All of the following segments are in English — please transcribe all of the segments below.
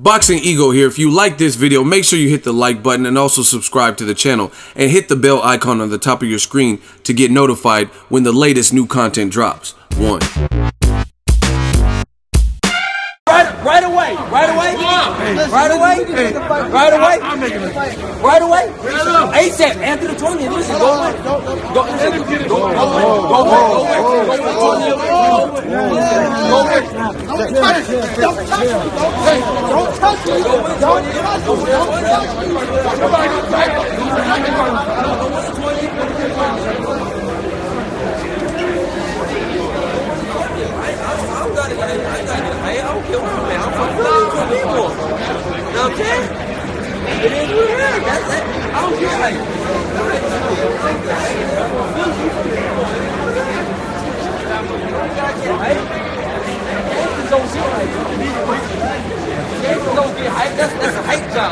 Boxing Ego here. If you like this video, make sure you hit the like button and also subscribe to the channel and hit the bell icon on the top of your screen to get notified when the latest new content drops. Right away. ASAP. Anthony Antonio. Listen, go away. I don't care what I'm at. I'm from Philly to people. You know what I'm saying? It is what it is. That's it. I don't care. That's a hype job.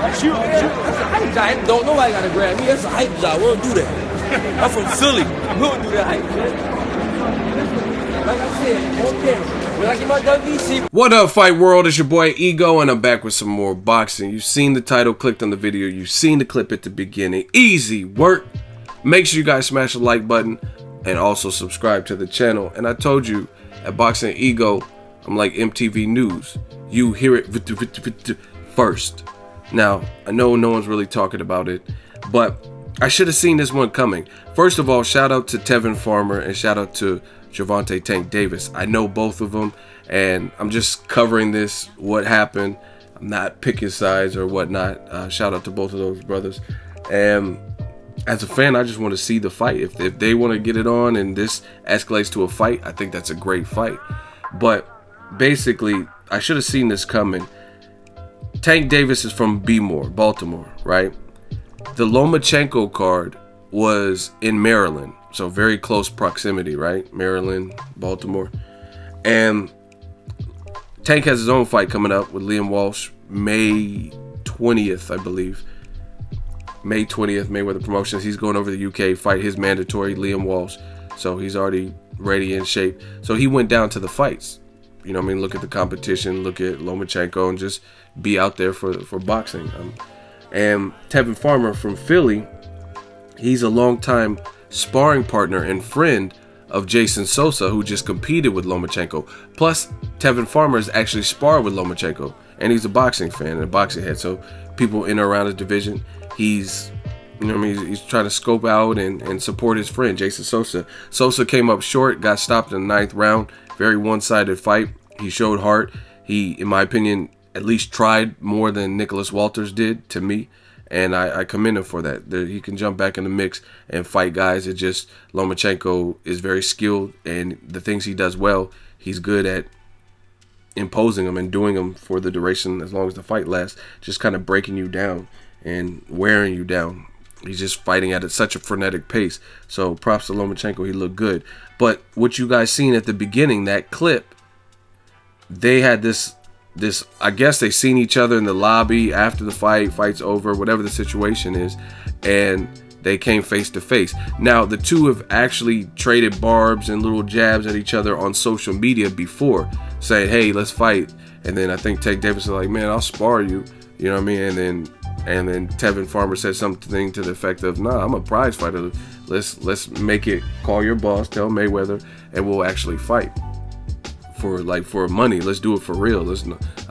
That's a hype job. Don't nobody gotta grab me. That's a hype job. We don't do that. I'm from Philly. We don't do that hype. Like I said, okay. When I get my WBC. What up, Fight World? It's your boy Ego, and I'm back with some more boxing. You've seen the title, clicked on the video, you've seen the clip at the beginning. Easy work. Make sure you guys smash the like button and also subscribe to the channel. And I told you at Boxing Ego, I'm like MTV News. You hear it first. Now, I know no one's really talking about it, but I should have seen this one coming. First of all, shout out to Tevin Farmer and shout out to Gervonta Tank Davis. I know both of them, and I'm just covering this, what happened. I'm not picking sides or whatnot. Shout out to both of those brothers. And as a fan, I just want to see the fight. If they want to get it on and this escalates to a fight, I think that's a great fight. But basically, I should have seen this coming. Tank Davis is from Baltimore, right? The Lomachenko card was in Maryland. So very close proximity, right? Maryland, Baltimore. And Tank has his own fight coming up with Liam Walsh, May 20th, I believe. May 20th, Mayweather Promotions. He's going over to the UK, fight his mandatory, Liam Walsh. So he's already ready in shape. So he went down to the fights. You know what I mean? Look at the competition, look at Lomachenko, and just be out there for boxing. And Tevin Farmer from Philly, he's a long-time sparring partner and friend of Jason Sosa, who just competed with Lomachenko. Plus, Tevin Farmer has actually sparred with Lomachenko, and he's a boxing fan and a boxing head. So people in and around his division, he's, you know what I mean, he's trying to scope out and support his friend Jason Sosa. Sosa came up short, got stopped in the 9th round. Very one-sided fight. He showed heart. He, in my opinion, at least tried more than Nicholas Walters did, to me. And I commend him for that. He can jump back in the mix and fight guys. It just, Lomachenko is very skilled, and the things he does well, he's good at imposing them and doing them for the duration as long as the fight lasts, just kind of breaking you down and wearing you down. He's just fighting at such a frenetic pace. So props to Lomachenko, he looked good. But what you guys seen at the beginning, that clip, they had this, I guess they seen each other in the lobby after the fight's over, whatever the situation is, and they came face to face. Now, the two have actually traded barbs and little jabs at each other on social media before, saying, hey, let's fight. And then I think Tank Davis is like, man, I'll spar you. You know what I mean? And then Tevin Farmer said something to the effect of, nah, I'm a prize fighter. Let's make it, call your boss, tell Mayweather, and we'll actually fight. For money, let's do it for real. I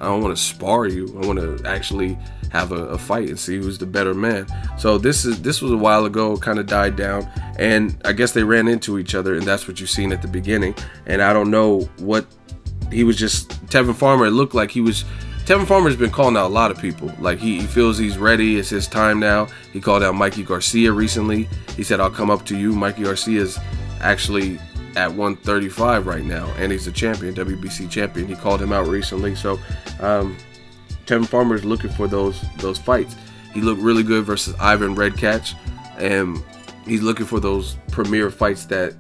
don't want to spar you. I want to actually have a fight and see who's the better man. So this was a while ago, kind of died down, and I guess they ran into each other, and that's what you've seen at the beginning. And I don't know what he was, just Tevin Farmer. It looked like he was. Tevin Farmer's been calling out a lot of people. Like he feels he's ready. It's his time now. He called out Mikey Garcia recently. He said, I'll come up to you. Mikey Garcia's actually at 135 right now, and he's a champion, WBC champion. He called him out recently. So Tevin Farmer is looking for those fights. He looked really good versus Ivan Redkach, and he's looking for those premier fights that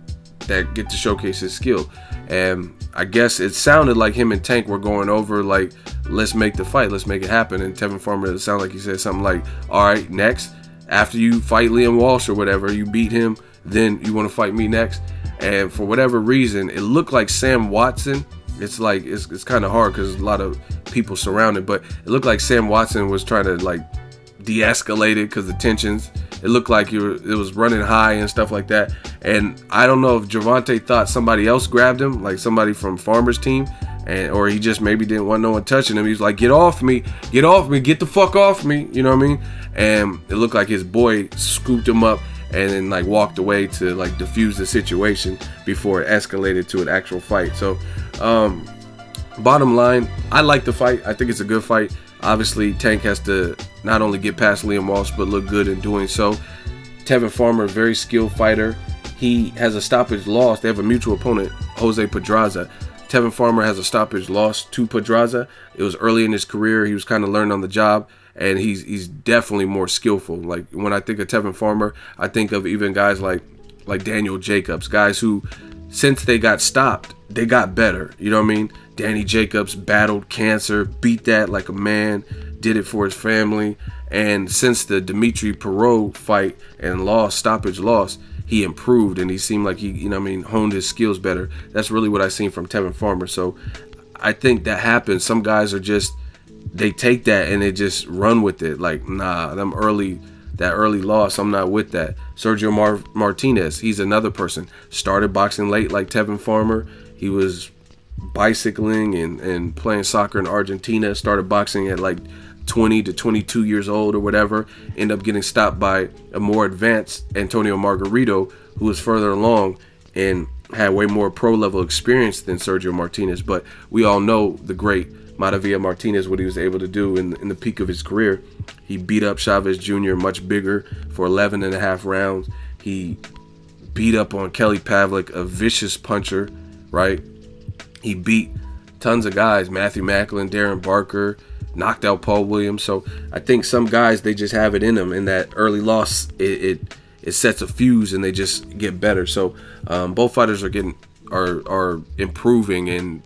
get to showcase his skill. And I guess it sounded like him and Tank were going over, like, let's make the fight, let's make it happen. And Tevin Farmer, it sounded like he said something like, all right, next, after you fight Liam Walsh or whatever, you beat him, then you want to fight me next. And for whatever reason, it looked like Sam Watson. It's like, it's kind of hard because a lot of people surrounded. But it looked like Sam Watson was trying to like de-escalate it because the tensions. It looked like it was running high and stuff like that. And I don't know if Gervonta thought somebody else grabbed him, like somebody from Farmer's team, or he just maybe didn't want no one touching him. He was like, get off me, get off me, get the fuck off me. You know what I mean? And it looked like his boy scooped him up and then like walked away to like diffuse the situation before it escalated to an actual fight. So bottom line, I like the fight. I think it's a good fight. Obviously, Tank has to not only get past Liam Walsh, but look good in doing so. Tevin Farmer, very skilled fighter. He has a stoppage loss. They have a mutual opponent, Jose Pedraza. Tevin Farmer has a stoppage loss to Pedraza. It was early in his career. He was kind of learning on the job, and he's definitely more skillful. Like when I think of Tevin Farmer, I think of even guys like Daniel Jacobs, guys who, since they got stopped, they got better. You know what I mean? Danny Jacobs battled cancer, beat that like a man, did it for his family. And since the Dimitri Perot fight and stoppage loss, he improved and he seemed like he, you know what I mean, honed his skills better. That's really what I seen from Tevin Farmer. So I think that happens. Some guys are just, they take that and they just run with it. Like, nah, that early loss, I'm not with that. Sergio Martinez, he's another person. Started boxing late like Tevin Farmer. He was bicycling and playing soccer in Argentina. Started boxing at like 20 to 22 years old or whatever. Ended up getting stopped by a more advanced Antonio Margarito, who was further along and had way more pro level experience than Sergio Martinez. But we all know the great Maravilla Martinez, what he was able to do in the peak of his career. He beat up Chavez Jr. much bigger for 11.5 rounds. He beat up on Kelly Pavlik, a vicious puncher, right? He beat tons of guys, Matthew Macklin, Darren Barker, knocked out Paul Williams. So I think some guys, they just have it in them, and that early loss, it sets a fuse and they just get better. So both fighters are improving, and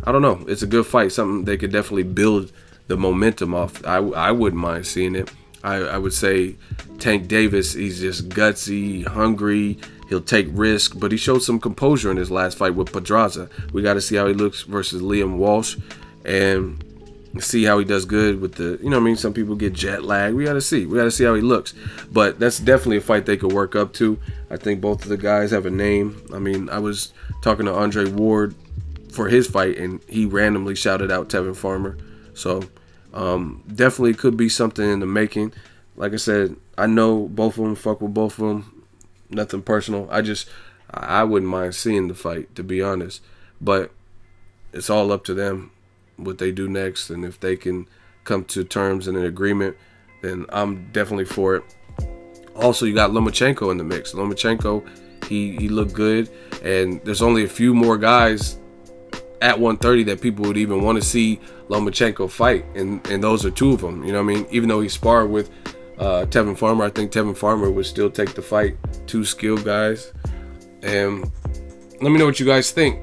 I don't know, it's a good fight, something they could definitely build the momentum off. I wouldn't mind seeing it. I would say Tank Davis, he's just gutsy, hungry, he'll take risk, but he showed some composure in his last fight with Pedraza. We got to see how he looks versus Liam Walsh and see how he does good with the, you know what I mean, some people get jet lag. We got to see how he looks. But that's definitely a fight they could work up to. I think both of the guys have a name. I mean, I was talking to Andre Ward for his fight, and he randomly shouted out Tevin Farmer. So definitely could be something in the making. Like I said, I know both of them, fuck with both of them. Nothing personal. I wouldn't mind seeing the fight, to be honest. But it's all up to them, what they do next. And if they can come to terms and an agreement, then I'm definitely for it. Also, you got Lomachenko in the mix. Lomachenko, he looked good. And there's only a few more guys at 130 that people would even want to see Lomachenko fight. And those are two of them. You know what I mean? Even though he sparred with Tevin Farmer, I think Tevin Farmer would still take the fight. Two skilled guys. And let me know what you guys think.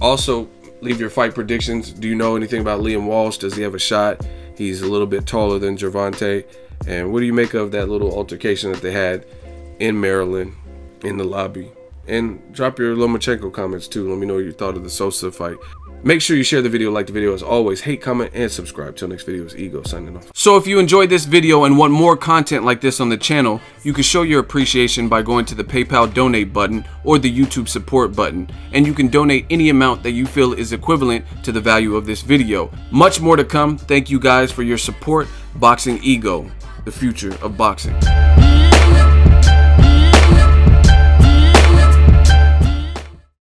Also, leave your fight predictions. Do you know anything about Liam Walsh? Does he have a shot? He's a little bit taller than Gervonta. And what do you make of that little altercation that they had in Maryland in the lobby? And drop your Lomachenko comments too. Let me know what you thought of the Sosa fight. Make sure you share the video, like the video as always, hate, comment, and subscribe. Till next video, is Ego signing off. So if you enjoyed this video and want more content like this on the channel, you can show your appreciation by going to the PayPal donate button or the YouTube support button, and you can donate any amount that you feel is equivalent to the value of this video. Much more to come. Thank you guys for your support. Boxing Ego, the future of boxing.